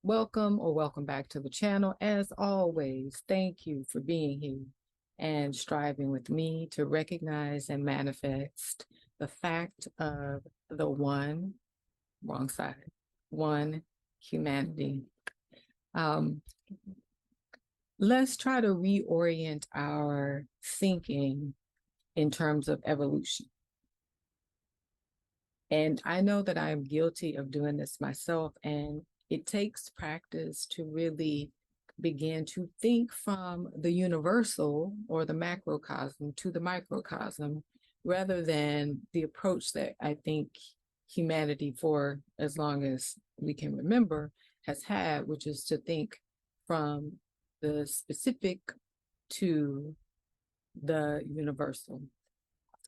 Welcome or welcome back to the channel. As always, thank you for being here and striving with me to recognize and manifest the fact of the one, wrong side, one humanity. Um, let's try to reorient our thinking in terms of evolution. And I know that I am guilty of doing this myself, and it takes practice to really begin to think from the universal or the macrocosm to the microcosm, rather than the approach that I think humanity, for as long as we can remember, has had, which is to think from the specific to the universal.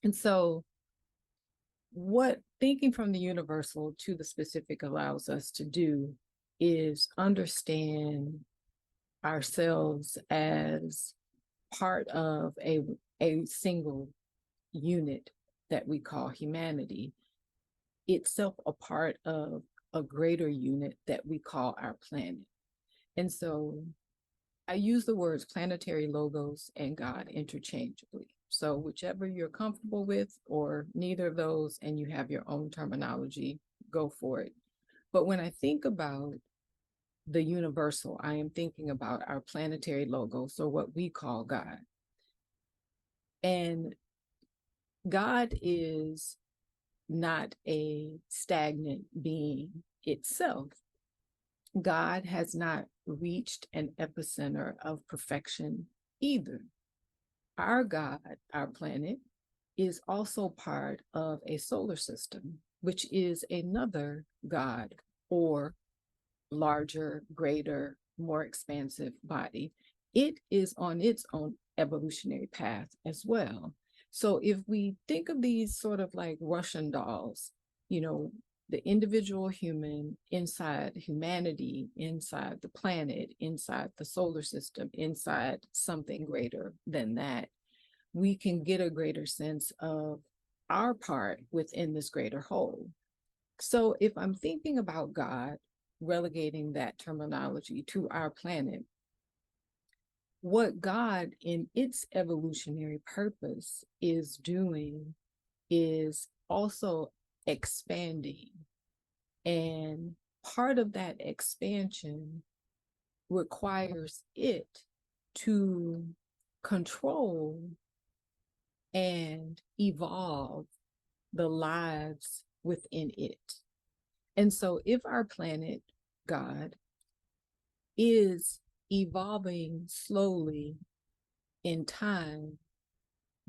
And so what thinking from the universal to the specific allows us to do is understand ourselves as part of a single unit that we call humanity, itself a part of a greater unit that we call our planet. And so I use the words planetary, logos, and God interchangeably. So whichever you're comfortable with, or neither of those, and you have your own terminology, go for it. But when I think about the universal, I am thinking about our planetary logos, or what we call God. And God is not a stagnant being itself. God has not reached an epicenter of perfection either. Our God, our planet, is also part of a solar system, which is another God or larger, greater, more expansive body. It is on its own evolutionary path as well. So if we think of these sort of like Russian dolls, you know, the individual human inside humanity, inside the planet, inside the solar system, inside something greater than that, we can get a greater sense of our part within this greater whole. So if I'm thinking about God, relegating that terminology to our planet, what God in its evolutionary purpose is doing is also expanding. And part of that expansion requires it to control and evolve the lives within it. And so if our planet, God, is evolving slowly in time,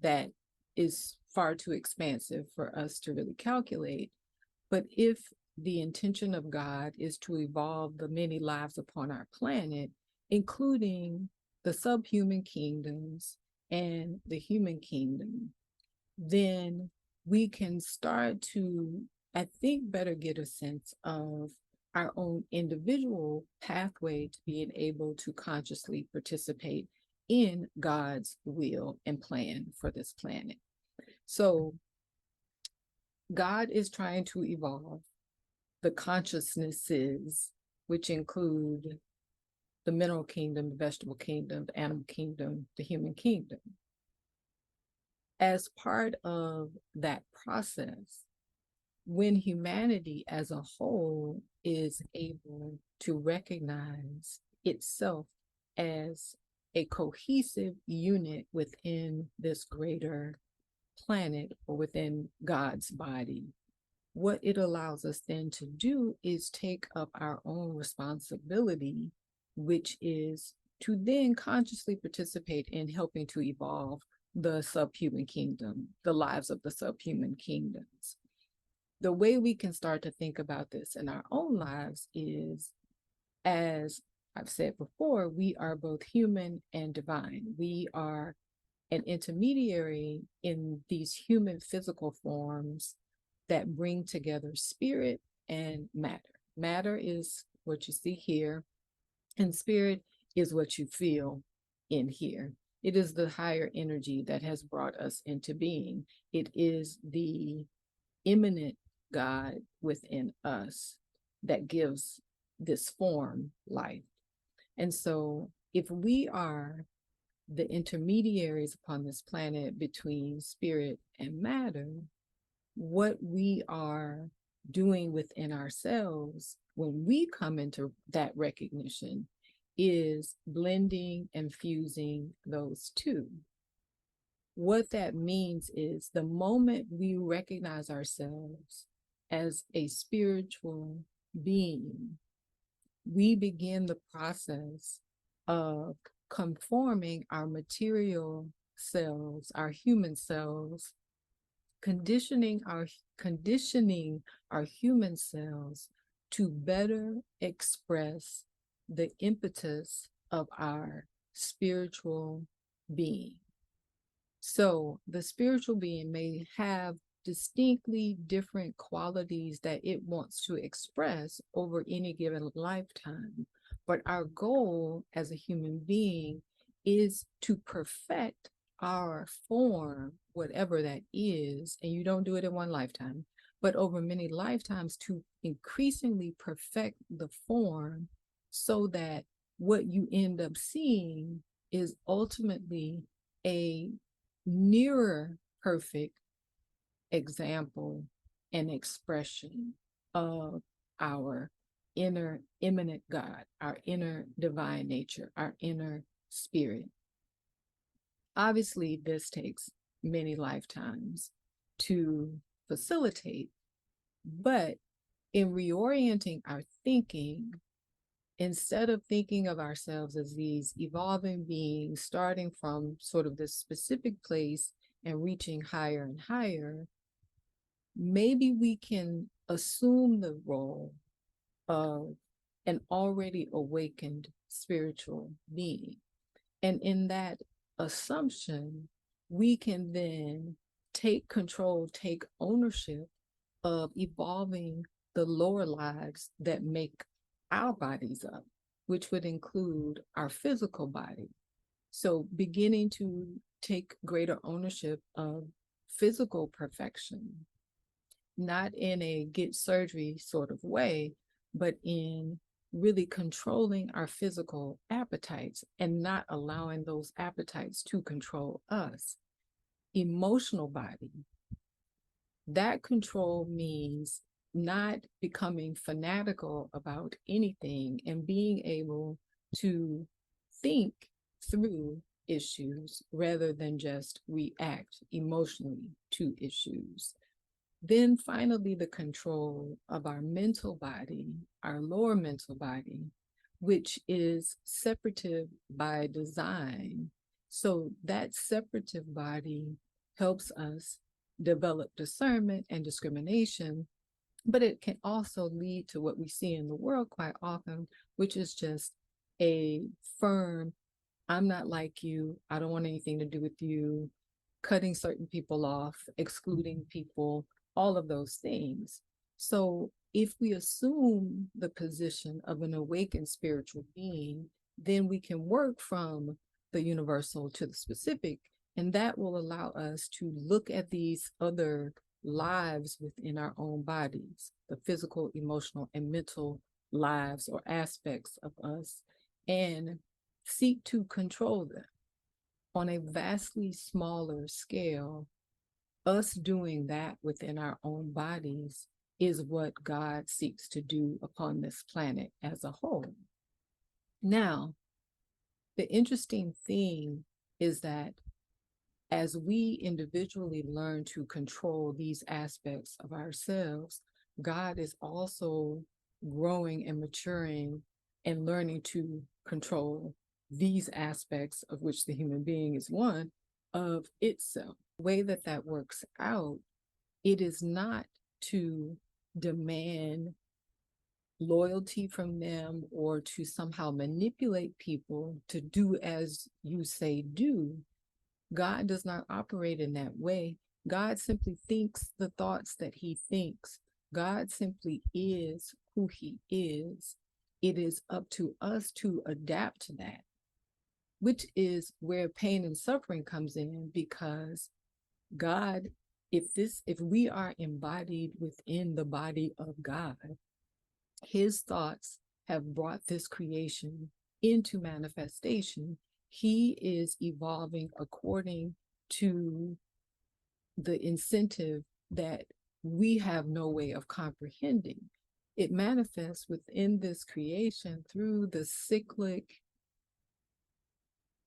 that is far too expansive for us to really calculate. But if the intention of God is to evolve the many lives upon our planet, including the subhuman kingdoms and the human kingdom, then we can start to, I think, better get a sense of our own individual pathway to being able to consciously participate in God's will and plan for this planet. So God is trying to evolve the consciousnesses, which include the mineral kingdom, the vegetable kingdom, the animal kingdom, the human kingdom. As part of that process, when humanity as a whole is able to recognize itself as a cohesive unit within this greater planet or within God's body, what it allows us then to do is take up our own responsibility, which is to then consciously participate in helping to evolve the subhuman kingdom, the lives of the subhuman kingdoms. The way we can start to think about this in our own lives is, as I've said before, we are both human and divine. We are an intermediary in these human physical forms that bring together spirit and matter. Matter is what you see here, and spirit is what you feel in here. It is the higher energy that has brought us into being. It is the immanent God within us that gives this form life. And so if we are the intermediaries upon this planet between spirit and matter, what we are doing within ourselves when we come into that recognition is blending and fusing those two. What that means is the moment we recognize ourselves as a spiritual being, we begin the process of conforming our material selves, our human selves, conditioning our human selves to better express the impetus of our spiritual being. So the spiritual being may have distinctly different qualities that it wants to express over any given lifetime. But our goal as a human being is to perfect our form, whatever that is. And you don't do it in one lifetime, but over many lifetimes to increasingly perfect the form so that what you end up seeing is ultimately a nearer perfect example and expression of our inner immanent God, our inner divine nature, our inner spirit. Obviously, this takes many lifetimes to facilitate, but in reorienting our thinking, instead of thinking of ourselves as these evolving beings starting from sort of this specific place and reaching higher and higher, maybe we can assume the role of an already awakened spiritual being. And in that assumption, we can then take control, take ownership of evolving the lower lives that make our bodies up, which would include our physical body. So beginning to take greater ownership of physical perfection, not in a get surgery sort of way, but in really controlling our physical appetites and not allowing those appetites to control us. Emotional body, that control means not becoming fanatical about anything and being able to think through issues rather than just react emotionally to issues. Then finally, the control of our mental body, our lower mental body, which is separative by design. So that separative body helps us develop discernment and discrimination, but it can also lead to what we see in the world quite often, which is just a firm, I'm not like you, I don't want anything to do with you, cutting certain people off, excluding people, all of those things. So if we assume the position of an awakened spiritual being, then we can work from the universal to the specific, and that will allow us to look at these other lives within our own bodies, the physical, emotional, and mental lives or aspects of us, and seek to control them on a vastly smaller scale. Us doing that within our own bodies is what God seeks to do upon this planet as a whole. Now, the interesting thing is that as we individually learn to control these aspects of ourselves, God is also growing and maturing and learning to control these aspects of which the human being is one of itself. The way that that works out, it is not to demand loyalty from them or to somehow manipulate people to do as you say do. God does not operate in that way. God simply thinks the thoughts that he thinks. God simply is who he is. It is up to us to adapt to that, which is where pain and suffering comes in, because God, if we are embodied within the body of God, his thoughts have brought this creation into manifestation, he is evolving according to the incentive that we have no way of comprehending. It manifests within this creation through the cyclic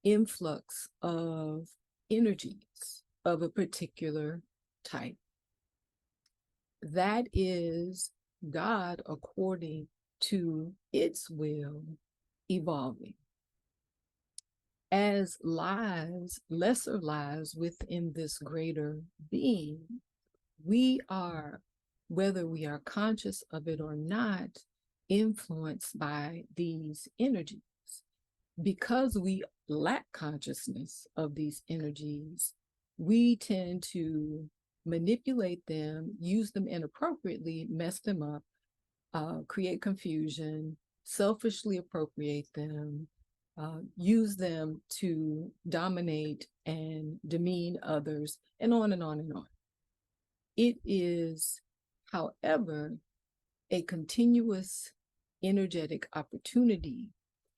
influx of energies of a particular type. That is God according to its will evolving. As lives, lesser lives within this greater being, we are, whether we are conscious of it or not, influenced by these energies. Because we lack consciousness of these energies, we tend to manipulate them, use them inappropriately, mess them up, create confusion, selfishly appropriate them, use them to dominate and demean others, and on and on and on. It is, however, a continuous energetic opportunity.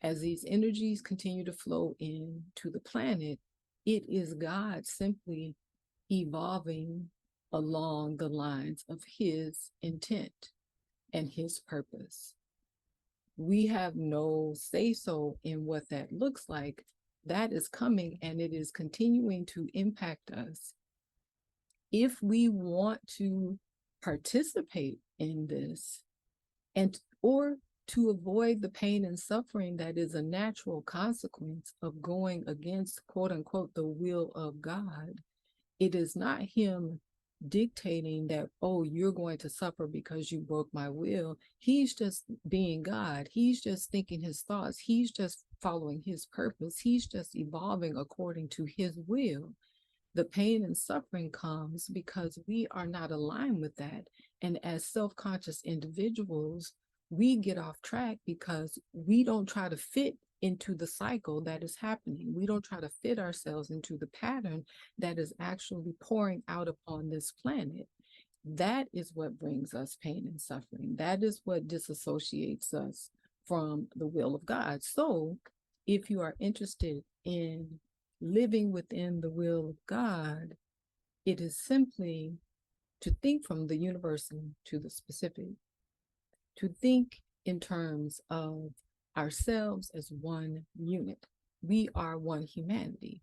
As these energies continue to flow into the planet, it is God simply evolving along the lines of his intent and his purpose. We have no say-so in what that looks like. That is coming, and it is continuing to impact us. If we want to participate in this, and or to avoid the pain and suffering that is a natural consequence of going against, quote unquote, the will of God, it is not him dictating that, oh, you're going to suffer because you broke my will. He's just being God. He's just thinking his thoughts. He's just following his purpose. He's just evolving according to his will. The pain and suffering comes because we are not aligned with that. And as self-conscious individuals, we get off track because we don't try to fit into the cycle that is happening. We don't try to fit ourselves into the pattern that is actually pouring out upon this planet. That is what brings us pain and suffering. That is what disassociates us from the will of God. So if you are interested in living within the will of God, it is simply to think from the universal to the specific, to think in terms of ourselves as one unit. We are one humanity.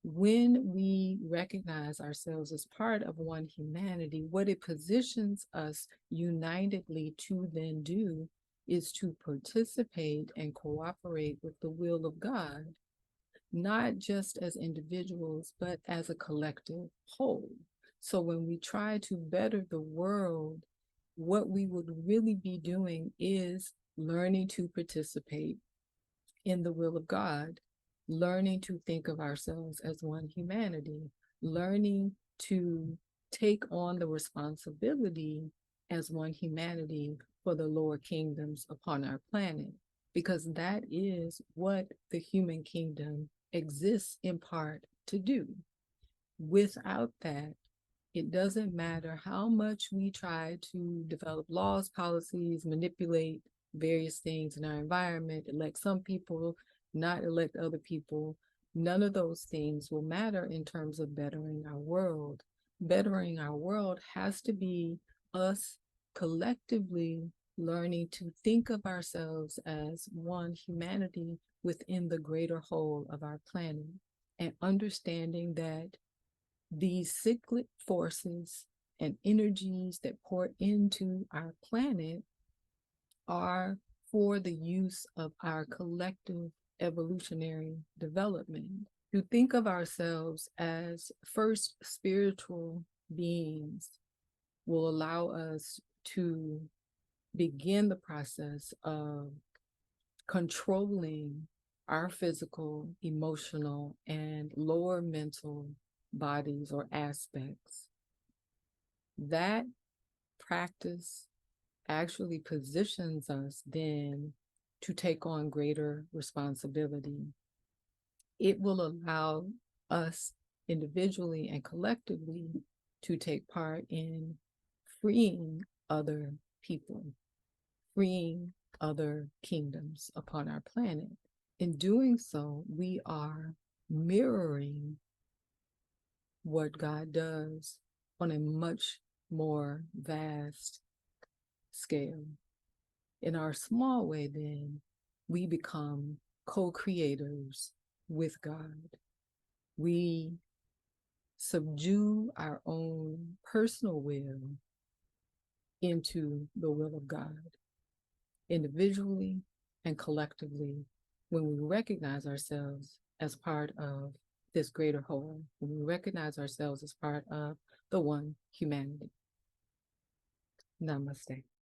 When we recognize ourselves as part of one humanity, what it positions us unitedly to then do is to participate and cooperate with the will of God, not just as individuals, but as a collective whole. So when we try to better the world, what we would really be doing is learning to participate in the will of God, learning to think of ourselves as one humanity, learning to take on the responsibility as one humanity for the lower kingdoms upon our planet, because that is what the human kingdom exists in part to do. Without that, it doesn't matter how much we try to develop laws, policies, manipulate various things in our environment, elect some people, not elect other people. None of those things will matter in terms of bettering our world. Bettering our world has to be us collectively learning to think of ourselves as one humanity within the greater whole of our planet, and understanding that these cyclic forces and energies that pour into our planet are for the use of our collective evolutionary development. To think of ourselves as first spiritual beings will allow us to begin the process of controlling our physical, emotional, and lower mental bodies or aspects. That practice actually positions us then to take on greater responsibility. It will allow us individually and collectively to take part in freeing other people, freeing other kingdoms upon our planet. In doing so, we are mirroring what God does on a much more vast scale. In our small way, then, we become co-creators with God. We subdue our own personal will into the will of God, individually and collectively, when we recognize ourselves as part of this greater whole, when we recognize ourselves as part of the one humanity. Namaste.